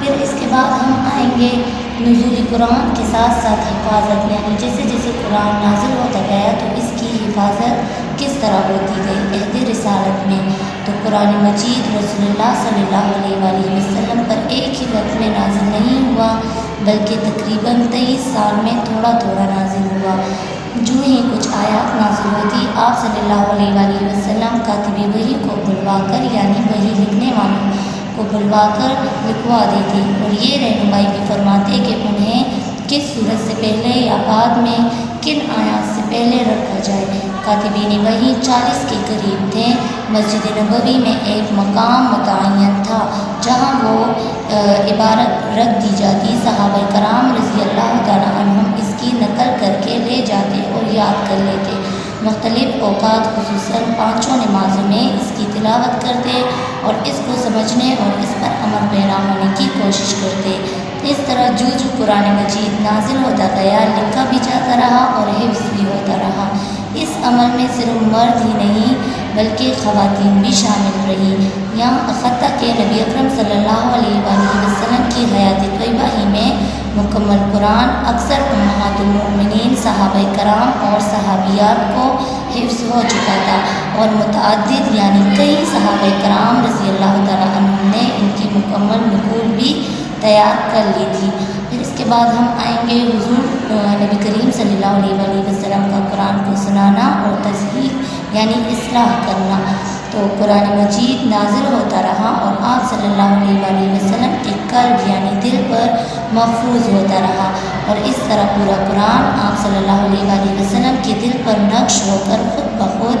پھر اس کے بعد ہم آئیں گے نزول قرآن کے ساتھ ساتھ حفاظت، یعنی جیسے جیسے قرآن نازل ہوتا گیا تو اس کی حفاظت کس طرح ہوتی گئی عہد رسالت میں۔ تو قرآن مجید رسول اللہ صلی اللہ علیہ وآلہ وسلم پر ایک ہی وقت میں نازل نہیں ہوا، بلکہ تقریباً 23 سال میں تھوڑا تھوڑا نازل ہوا۔ جو ہی کچھ آیات نازل ہوتی، آپ صلی اللہ علیہ وآلہ وسلم کاتب وحی کو بلوا کر، یعنی وحی لکھنے والوں کو بلوا کر لکھوا دیتے، اور یہ رہنمائی بھی فرماتے کہ انہیں کس صورت سے پہلے یا بعد میں کن آیات سے پہلے رکھا جائے۔ کاتبین وحی 40 کے قریب تھے۔ مسجد نبوی میں ایک مقام متعین تھا جہاں وہ عبارت رکھ دی جاتی، صحابہ کرام رضی اللہ تعالیٰ عنہم اس کی نقل کر کے لے جاتے اور یاد کر لیتے۔ مختلف اوقات خصوصاً 5 نمازوں میں اس کی تلاوت کرتے اور اس کو سمجھنے اور اس پر عمل پیرا ہونے کی کوشش کرتے۔ اس طرح جو قرآن مجید نازل ہوتا گیا، لکھا بھی جاتا رہا اور حفظ بھی ہوتا رہا۔ اس عمل میں صرف مرد ہی نہیں بلکہ خواتین بھی شامل رہی، یہاں حتیٰ کہ نبی اکرم صلی اللہ علیہ وآلہ وسلم کی حیات طیبہ ہی میں مکمل قرآن اکثر امہات المؤمنین صحابہ کرام اور صحابیات کو حفظ ہو چکا تھا، اور متعدد یعنی کئی صحابہ کرام رضی اللہ تعالیٰ عنہم نے ان کی مکمل نقول بھی تیار کر لی تھی۔ پھر اس کے بعد ہم آئیں گے حضور نبی کریم صلی اللہ علیہ وآلہ وسلم کا قرآن کو سنانا اور تصحیح یعنی اصلاح کرنا۔ تو قرآن مجید نازل ہوتا رہا اور آپ صلی اللہ علیہ وآلہ وسلم کے قلب یعنی دل پر محفوظ ہوتا رہا، اور اس طرح پورا قرآن آپ صلی اللہ علیہ وآلہ وسلم کے دل پر نقش ہو کر خود بخود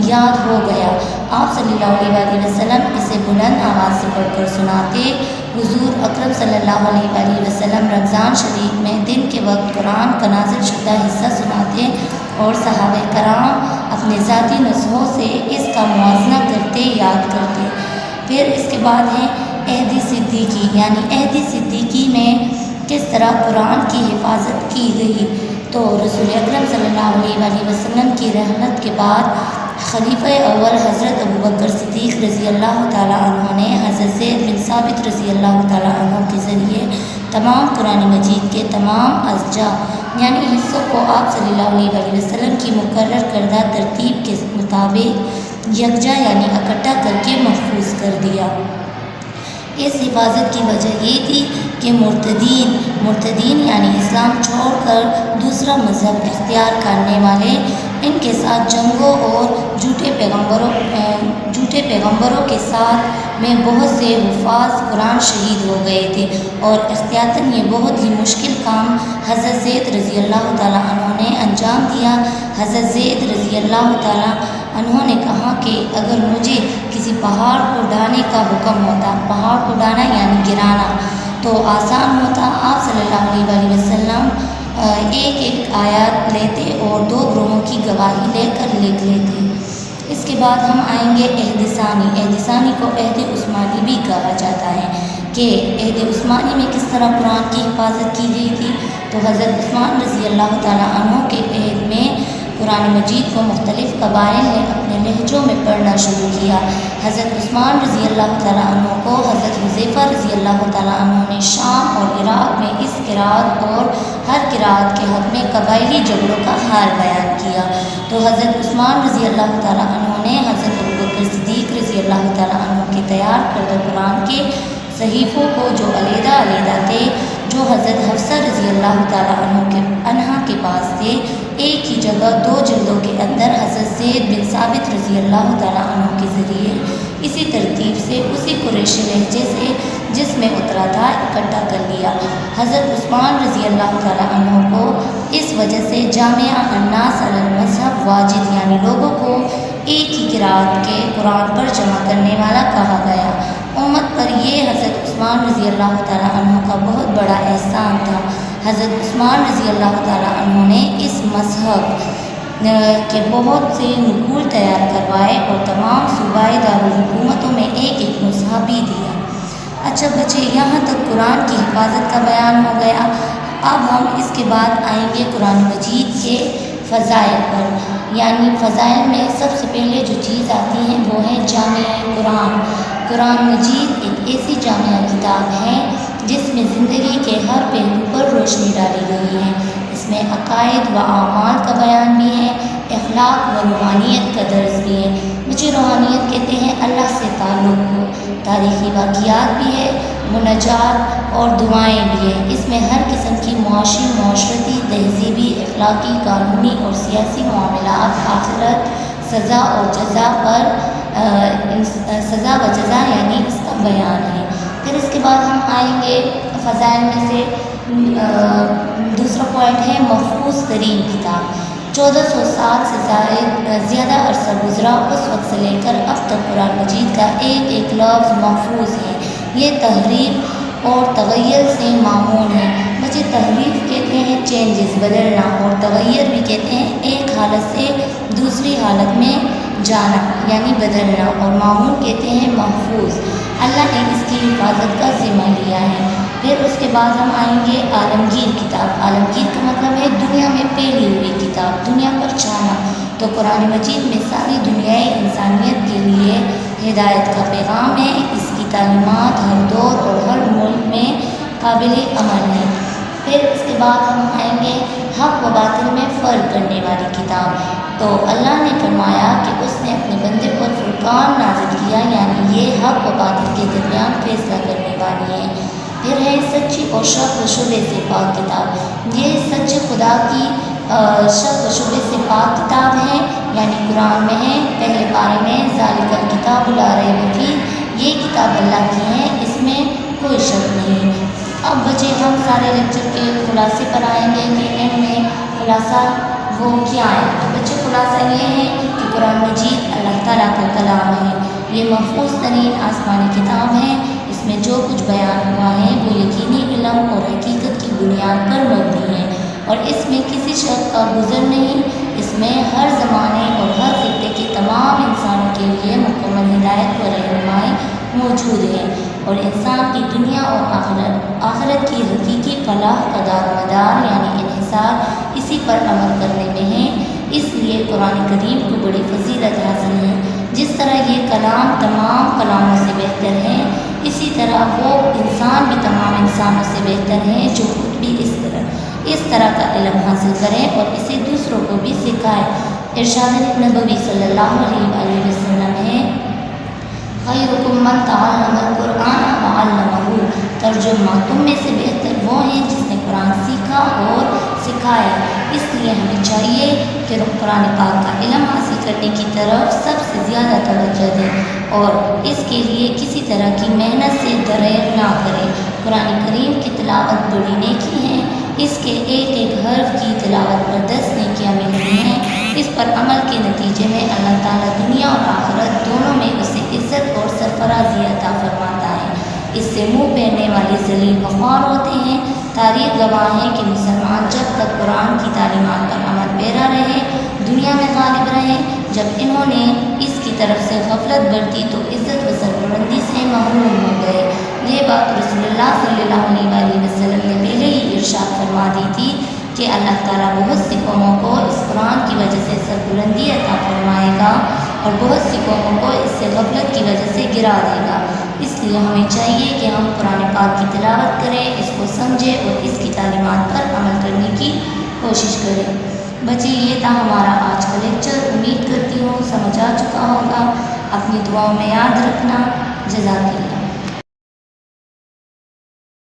یاد ہو گیا۔ آپ صلی اللہ علیہ وآلہ وسلم اسے بلند آواز سے پڑھ کر سناتے۔ حضور اکرم صلی اللہ علیہ وآلہ وسلم رمضان شریف میں دن کے وقت قرآن کا نازل شدہ حصہ سناتے اور صحابہ کرام اپنے ذاتی نسخوں سے اس کا موازنہ کرتے، یاد کرتے۔ پھر اس کے بعد ہے عہد صدیقی، یعنی عہد صدیقی میں کس طرح قرآن کی حفاظت کی گئی۔ تو رسول اکرم صلی اللہ علیہ وآلہ وسلم کی رحمت کے بعد خلیفہ اول حضرت ابوبکر صدیق رضی اللہ تعالیٰ عنہ نے حضرت زید بن ثابت رضی اللہ تعالیٰ عنہ کے ذریعے تمام قرآن مجید کے تمام اجزاء یعنی حصوں کو آپ صلی اللہ علیہ وآلہ وسلم کی مقرر کردہ ترتیب کے مطابق یکجا یعنی اکٹھا کر کے محفوظ کر دیا۔ اس حفاظت کی وجہ یہ تھی کہ مرتدین یعنی اسلام چھوڑ کر دوسرا مذہب اختیار کرنے والے، ان کے ساتھ جنگوں اور جھوٹے پیغمبروں کے ساتھ میں بہت سے حفاظ قرآن شہید ہو گئے تھے، اور احتیاطاً یہ بہت ہی مشکل کام حضرت زید رضی اللہ تعالیٰ عنہ نے انجام دیا۔ حضرت زید رضی اللہ تعالیٰ عنہ نے کہا کہ اگر مجھے کسی پہاڑ کو ڈھانے کا حکم ہوتا، پہاڑ کو ڈھانا یعنی گرانا، تو آسان ہوتا۔ آپ صلی اللہ علیہ وآلہ وسلم ایک آیات لیتے اور 2 گروہوں کی گواہی لے کر لکھ لیتے۔ اس کے بعد ہم آئیں گے عہد ثانی۔ عہد ثانی کو عہد عثمانی بھی کہا جاتا ہے کہ عہد عثمانی میں کس طرح قرآن کی حفاظت کی گئی تھی۔ تو حضرت عثمان رضی اللہ تعالیٰ عنہ کے عہد میں قرآن مجید کو مختلف قبائل نے اپنے لہجوں میں پڑھنا شروع کیا۔ حضرت عثمان رضی اللہ تعالیٰ عنہ کو حضرت حذیفہ رضی اللہ تعالیٰ عنہ نے شام اور عراق میں اس قرات اور ہر قرات کے حق میں قبائلی جھگڑوں کا حال بیان کیا۔ تو حضرت عثمان رضی اللہ تعالیٰ عنہ نے حضرت ابوبکر صدیق رضی اللہ تعالیٰ عنہ کے تیار کردہ قرآن کے صحیفوں کو جو علیحدہ تھے، جو حضرت حفصہ رضی اللہ تعالیٰ عنہ کے پاس تھے، ایک ہی جگہ 2 جلدوں کے اندر حضرت زید بن ثابت رضی اللہ تعالیٰ عنہ کے ذریعے اسی ترتیب سے اسی قریشی لہجے سے جس میں اترا تھا اکٹھا کر لیا۔ حضرت عثمان رضی اللہ تعالیٰ عنہ کو اس وجہ سے جامعہ الناس علی المذہب واجد یعنی لوگوں کو ایک ہی قرات کے قرآن پر جمع کرنے والا کہا گیا۔ امت پر یہ حضرت عثمان رضی اللہ تعالیٰ عنہ کا بہت بڑا احسان تھا۔ حضرت عثمان رضی اللہ تعالیٰ عنہ نے اس مذہب کے بہت سے نقول تیار کروائے اور تمام صوبائی دارالحکومتوں میں ایک مصحف بھی دیا۔ اچھا بچے، یہاں تک قرآن کی حفاظت کا بیان ہو گیا۔ اب ہم اس کے بعد آئیں گے قرآن مجید کے فضائل پر، یعنی فضائل میں سب سے پہلے جو چیز آتی ہے وہ ہے جامع قرآن۔ قرآن مجید ایک ایسی جامعہ کتاب ہے جس میں زندگی کے ہر پہلو پر روشنی ڈالی گئی ہے۔ اس میں عقائد و اعمال کا بیان بھی ہے، اخلاق و روحانیت کا درس بھی ہے۔ مجھے روحانیت کہتے ہیں اللہ سے تعلق کو، تاریخی واقعات بھی ہے، مناجات اور دعائیں بھی ہیں۔ اس میں ہر قسم کی معاشی، معاشرتی، تہذیبی، اخلاقی، قانونی اور سیاسی معاملات، آخرت، سزا اور جزا سزا و جزا یعنی اس کا بیان ہے۔ پھر اس کے بعد ہم آئیں گے فضائل میں سے دوسرا پوائنٹ ہے محفوظ ترین کتاب۔ 1400 سال سے زیادہ عرصہ گزرا، اس وقت سے لے کر اب تک قرآن مجید کا ایک ایک لفظ محفوظ ہے۔ یہ تحریف اور تغیر سے معمول ہے۔ مجھے تحریف کہتے ہیں چینجز، بدلنا، اور تغیر بھی کہتے ہیں ایک حالت سے دوسری حالت میں جانا یعنی بدلنا، اور معمول کہتے ہیں محفوظ۔ اللہ نے اس کی حفاظت کا ذمہ لیا ہے۔ پھر اس کے بعد ہم آئیں گے عالمگیر کتاب۔ عالمگیر کا مطلب ہے دنیا میں پھیلی ہوئی کتاب، دنیا پر چھانا۔ تو قرآن مجید میں ساری دنیائے انسانیت کے لیے ہدایت کا پیغام ہے۔ اس کی تعلیمات ہر دور اور ہر ملک میں قابل عمل ہے۔ پھر اس کے بعد ہم آئیں گے حق و باطل میں فرق کرنے والی کتاب۔ تو اللہ نے فرمایا کہ اس نے اپنے بندے پر فرقان نازل کیا، یعنی یہ حق و باطل کے درمیان فیصلہ کرنے والی ہے۔ پھر ہے سچی اور شک و شبے سے پاک کتاب۔ یہ سچے خدا کی شک و شبے سے پاک کتاب ہے، یعنی قرآن میں ہے پہلے پارے میں ذالک الکتاب لا ریب فیہ، یہ کتاب اللہ کی ہے، اس میں کوئی شک نہیں۔ اب بچے ہم سارے لیکچر کے خلاصے پر آئیں گے کہ ان میں خلاصہ وہ کیا ہے۔ تو بچے خلاصہ یہ ہے کہ قرآن مجید اللہ تعالیٰ کا کلام ہے، یہ محفوظ ترین آسمانی کتاب ہے۔ اس میں جو کچھ بیان ہوا ہے وہ یقینی علم اور حقیقت کی بنیاد پر مبنی ہے، اور اس میں کسی شک کا گزر نہیں۔ اس میں ہر زمانے اور ہر خطے کے تمام انسانوں کے لیے مکمل ہدایت و رہنمائی موجود ہے، اور انسان کی دنیا اور آخرت کی حقیقی فلاح کا دار و مدار یعنی انحصار اسی پر عمل کرنے میں ہے۔ اس لیے قرآن کریم کو بڑی فضیلت حاصل ہے۔ جس طرح یہ کلام تمام کلاموں سے بہتر ہے، اسی طرح وہ انسان بھی تمام انسانوں سے بہتر ہے جو خود بھی اس طرح کا علم حاصل کریں اور اسے دوسروں کو بھی سکھائے۔ ارشاد نبوی صلی اللہ علیہ وآلہ وسلم ہے خیرکم من تعلم القرآن وعلمہ، ترجمہ تم میں سے بہتر وہ ہیں جس نے قرآن سیکھا اور سکھایا۔ اس لیے ہمیں چاہیے کہ قرآن پاک کا علم حاصل کرنے کی طرف سب سے زیادہ توجہ دیں اور اس کے لیے کسی طرح کی محنت سے دریر نہ کریں۔ قرآن کریم کی تلاوت بڑی نیکی ہے، اس کے ایک ایک حرف کی تلاوت پر 10 نیکیاں ملتی ہیں۔ اس پر عمل کے نتیجے میں اللہ تعالیٰ دنیا اور آخرت دونوں میں اسے عزت اور سرفرازی عطا فرماتا ہے۔ اس سے منہ پھیرنے والے ذلیل و خوار ہوتے ہیں۔ تاریخ گواہ ہے کہ مسلمان جب تک قرآن کی تعلیمات پر عمل پیرا رہے، دنیا میں غالب رہے۔ جب انہوں نے اس کی طرف سے غفلت برتی تو عزت و سربلندی سے محروم ہو گئے۔ یہ بات رسول اللہ صلی اللہ علیہ وآلہ وسلم نے پہلے ہی ارشاد فرما دی تھی کہ اللہ تعالیٰ بہت سی قوموں کو اس قرآن کی وجہ سے سربلندی عطا فرمائے گا اور بہت سی قوموں کو اس سے غفلت کی وجہ سے گرا دے گا۔ اس لیے ہمیں چاہیے کہ ہم قرآن پاک کی تلاوت کریں، اس کو سمجھیں اور اس کی تعلیمات پر عمل کرنے کی کوشش کریں۔ بچے یہ تھا ہمارا آج کا لیکچر، امید کرتی ہوں سمجھ آ چکا ہوگا۔ اپنی دعاؤں میں یاد رکھنا۔ جزاک اللہ۔